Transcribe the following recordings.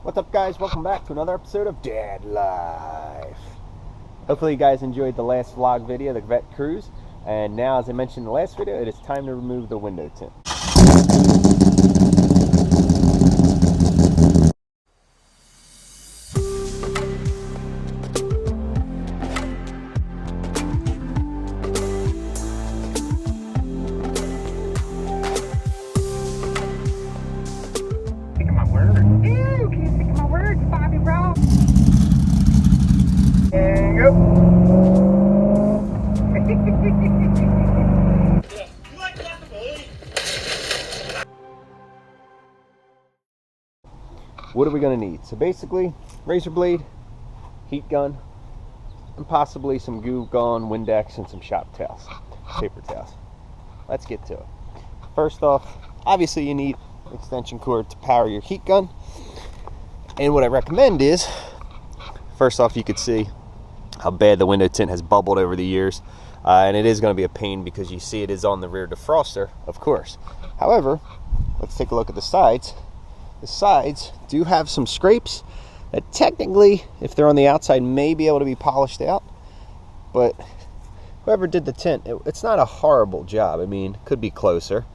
What's up, guys? Welcome back to another episode of Dad Life. Hopefully you guys enjoyed the last vlog video, the Corvette cruise. And now, as I mentioned in the last video, it is time to remove the window tint. What are we going to need? So basically, razor blade, heat gun, and possibly some Goo Gone, Windex, and some shop towels, paper towels. Let's get to it. First off, obviously you need extension cord to power your heat gun. And what I recommend is, first off, you could see how bad the window tint has bubbled over the years. And it is going to be a pain because you see it is on the rear defroster, of course. However, let's take a look at the sides. The sides do have some scrapes that technically, if they're on the outside, may be able to be polished out. But whoever did the tint, it's not a horrible job. I mean, it could be closer,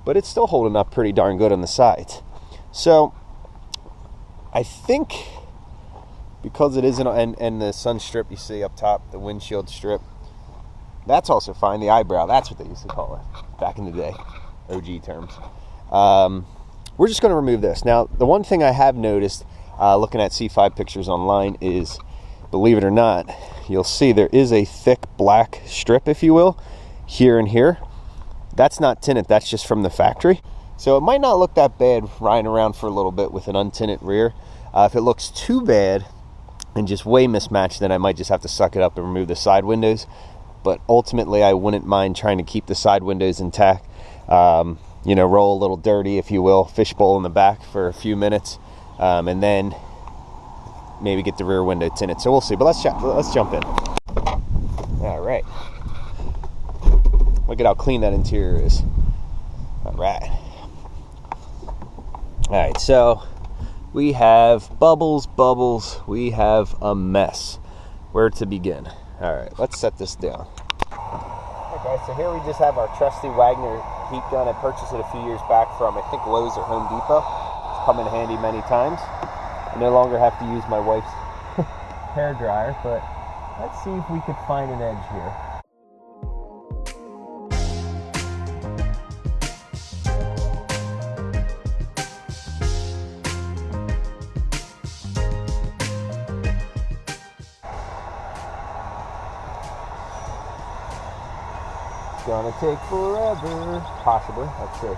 but it's still holding up pretty darn good on the sides. So I think because it isn't, and the sun strip you see up top, the windshield strip, that's also fine. The eyebrow, that's what they used to call it back in the day, OG terms. We're just going to remove this. Now, the one thing I have noticed looking at C5 pictures online is, believe it or not, you'll see there is a thick black strip, if you will, here and here. That's not tinted, that's just from the factory. So it might not look that bad riding around for a little bit with an untinted rear. If it looks too bad and just way mismatched, then I might just have to suck it up and remove the side windows. But ultimately, I wouldn't mind trying to keep the side windows intact. You know, roll a little dirty, if you will, fishbowl in the back for a few minutes, and then maybe get the rear window tinted. So we'll see, but let's jump in. All right. Look at how clean that interior is. All right. All right, so we have bubbles. We have a mess. Where to begin? All right, let's set this down. Okay, so here we just have our trusty Wagner heat gun. I purchased it a few years back from, I think, Lowe's or Home Depot. It's come in handy many times. I no longer have to use my wife's hair dryer, but let's see if we could find an edge here. Gonna take forever, possibly. Let's see.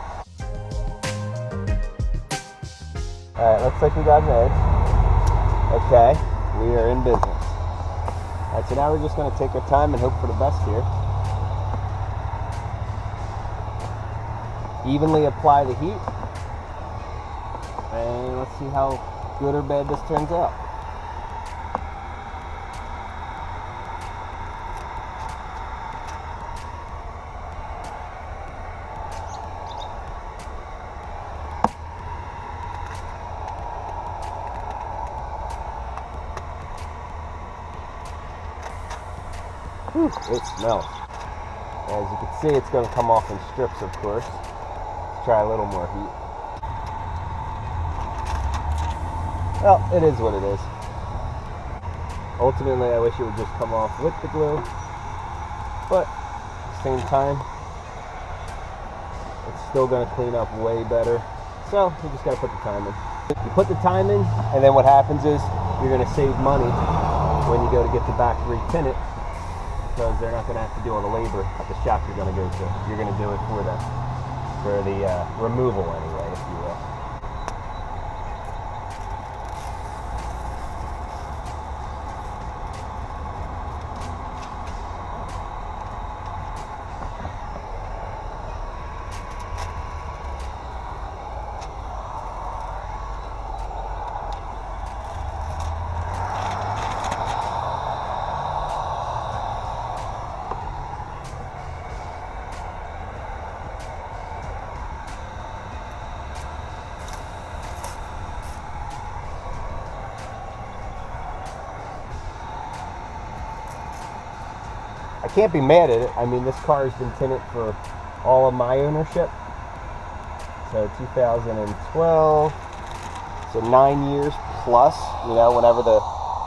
Alright, looks like we got an edge. Okay, we are in business. Alright, so now we're just gonna take our time and hope for the best here. Evenly apply the heat, and let's see how good or bad this turns out. Whew, it smells. As you can see, it's going to come off in strips, of course. Let's try a little more heat. Well, it is what it is. Ultimately, I wish it would just come off with the glue, but at the same time, it's still going to clean up way better. So, you just got to put the time in. You put the time in, and then what happens is you're going to save money when you go to get the back re-tinted, because they're not going to have to do all the labor at the shop you're going to go to. You're going to do it for the removal anyway, if you will. can't be mad at it. I mean, this car has been tinted for all of my ownership. So 2012, so 9 years plus, you know, whenever the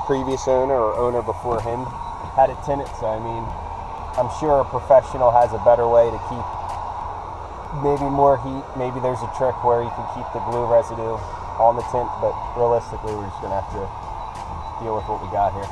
previous owner or owner before him had it tinted. So I mean, I'm sure a professional has a better way to keep maybe more heat. Maybe there's a trick where you can keep the glue residue on the tint, but realistically we're just gonna have to deal with what we got here.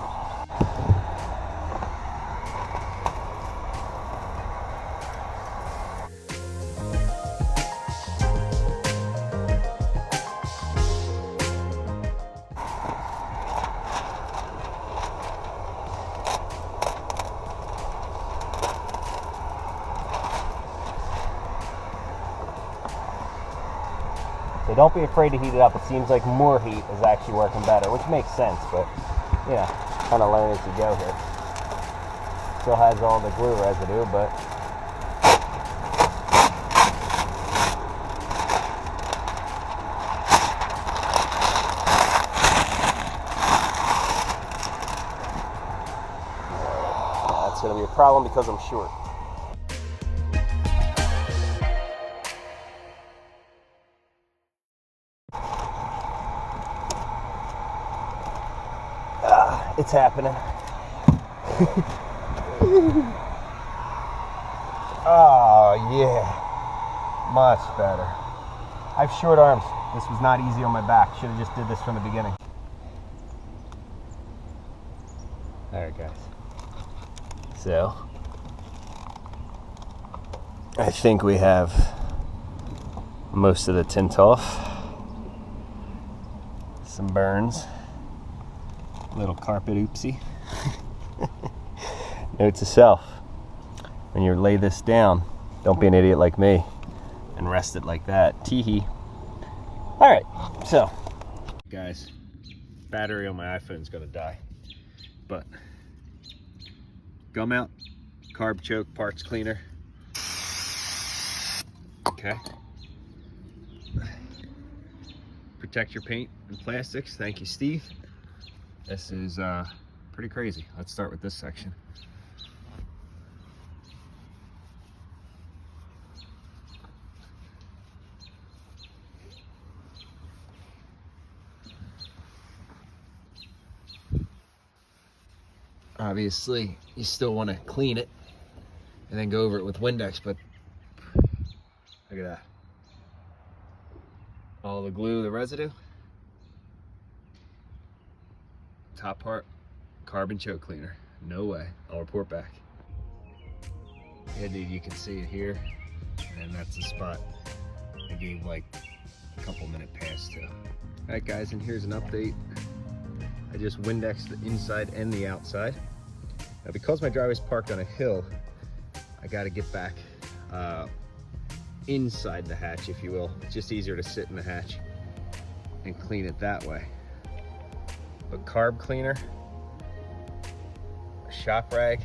So don't be afraid to heat it up. It seems like more heat is actually working better, which makes sense, but you know, kind of learn as you go here. Still has all the glue residue, but that's going to be a problem because I'm short. It's happening. Oh yeah, much better. I have short arms. This was not easy on my back. Should have just did this from the beginning. All right, guys. So I think we have most of the tint off. Some burns. Little carpet oopsie. Note to self, when you lay this down, don't be an idiot like me and rest it like that. Tee-hee. All right, so guys, battery on my iPhone is gonna die, but gum out, carb choke, parts cleaner. Okay. Protect your paint and plastics. Thank you, Steve. This is pretty crazy. Let's start with this section. Obviously, you still want to clean it and then go over it with Windex, but look at that. All the glue, the residue. Top part, carbon choke cleaner. No way. I'll report back. Yeah, dude, you can see it here, and that's the spot I gave like a couple minute pass to. All right, guys, and here's an update. I just Windexed the inside and the outside. Now, because my driveway's parked on a hill, I got to get back inside the hatch, if you will. It's just easier to sit in the hatch and clean it that way. But carb cleaner, a shop rag,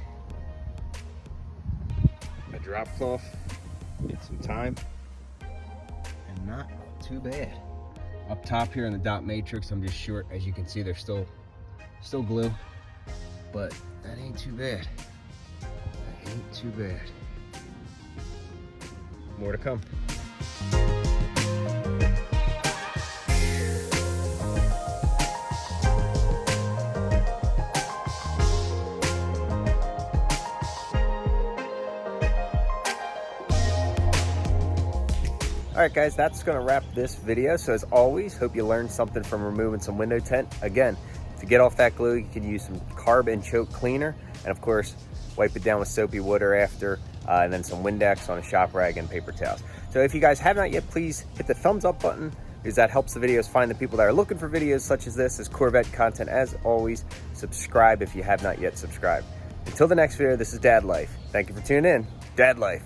a drop cloth, get some time, and not too bad. Up top here in the dot matrix, I'm just short. As you can see, there's still glue, but that ain't too bad. That ain't too bad. More to come. All right, guys, that's gonna wrap this video. So as always, hope you learned something from removing some window tint. Again, to get off that glue, you can use some carb and choke cleaner, and of course, wipe it down with soapy water after, and then some Windex on a shop rag and paper towels. So if you guys have not yet, please hit the thumbs up button, because that helps the videos find the people that are looking for videos such as this, as Corvette content. As always, subscribe if you have not yet subscribed. Until the next video, this is Dad Life. Thank you for tuning in. Dad Life.